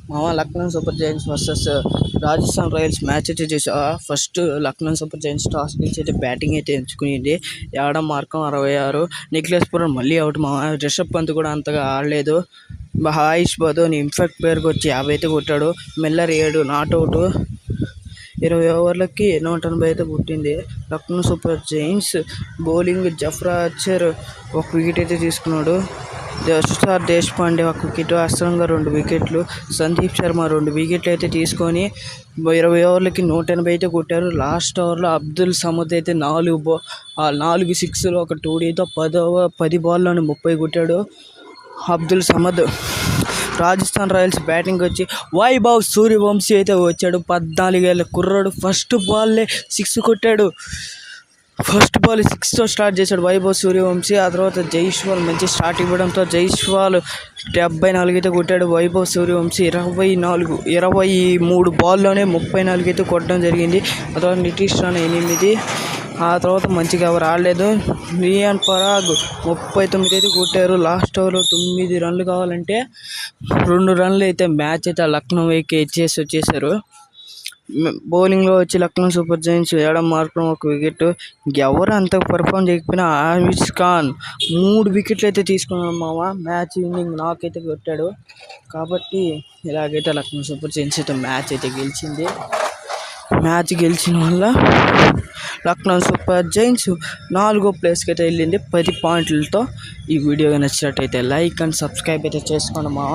మామ Lucknow super Giants versus Rajasthan Royals match అయితే చూసా. First Lucknow super Giants toss నుంచి అయితే బ్యాటింగ్ అయితే ఎంచుకునింది. మార్కం 66. నిఖిలేష్ పురం మళ్ళీ అవుట్ మామ. రిషబ్ పంత్ కూడా అంతగా ఆడలేదు. హాయిష్ బదోని ఇంపాక్ట్ ప్లేయర్కి వచ్చి 50 అయితే కొట్టాడు. Miller 7 not out. 20 ఓవర్లకి 180 అయితే పుట్టింది. Lucknow super Giants bowling Jofra Archer 1 wicket అయితే తీసుకున్నాడు. తుషార్ దేశపాండే 1 వికెట్, అస్రంగా 2 వికెట్లు, సందీప్ శర్మ 2 వికెట్లు అయితే తీసుకొని 20 ఓవర్లకి 180 అయితే కొట్టారు. లాస్ట్ ఓవర్లో అబ్దుల్ సమద్ అయితే 4 సిక్స్లు 1 2Dతో 10 బాల్లోనే 30 కొట్టాడు అబ్దుల్ సమద్. రాజస్థాన్ రాయల్స్ బ్యాటింగ్ వచ్చి వైభవ్ సూర్యవంశీ అయితే వచ్చాడు. 14 ఏళ్ళ కుర్రాడు. ఫస్ట్ బాల్లే 6 కొట్టాడు. ఫస్ట్ బాల్ 6తో స్టార్ట్ చేశాడు వైభవ్ సూర్యవంశీ. ఆ తర్వాత జైస్వాల్ మంచి స్టార్ట్ ఇవ్వడంతో జైస్వాల్ 74 అయితే కొట్టాడు. వైభవ్ సూర్యవంశీ 23 బాల్లోనే 34 అయితే కొట్టడం జరిగింది. ఆ తర్వాత నితీష్ రాణా 8. ఆ తర్వాత మంచిగా ఎవరు ఆడలేదు. రియాన్ పరాగ్ 39 అయితే కొట్టారు. లాస్ట్ ఓవర్లో 9 రన్లు కావాలంటే 2 రన్లు అయితే మ్యాచ్ అయితే లక్నో వైకి ఇచ్చేసి వచ్చేసారు. బౌలింగ్లో వచ్చి Lucknow super Giants Markram 1 wicket. ఎవరు అంత పర్ఫామ్ చేయకపోయినా ఆవిష్ ఖాన్ 3 వికెట్లు అయితే తీసుకున్నాడు మామ. మ్యాచ్ విన్నింగ్ నాకైతే కొట్టాడు. కాబట్టి ఇలాగైతే లక్నో సూపర్ జైంట్స్ అయితే మ్యాచ్ అయితే గెలిచింది. మ్యాచ్ గెలిచిన వల్ల లక్నో సూపర్ జైంట్స్ 4వ ప్లేస్కి అయితే వెళ్ళింది 10 పాయింట్లతో. ఈ వీడియో నచ్చినట్టయితే లైక్ అండ్ సబ్స్క్రైబ్ అయితే చేసుకోండి మామ.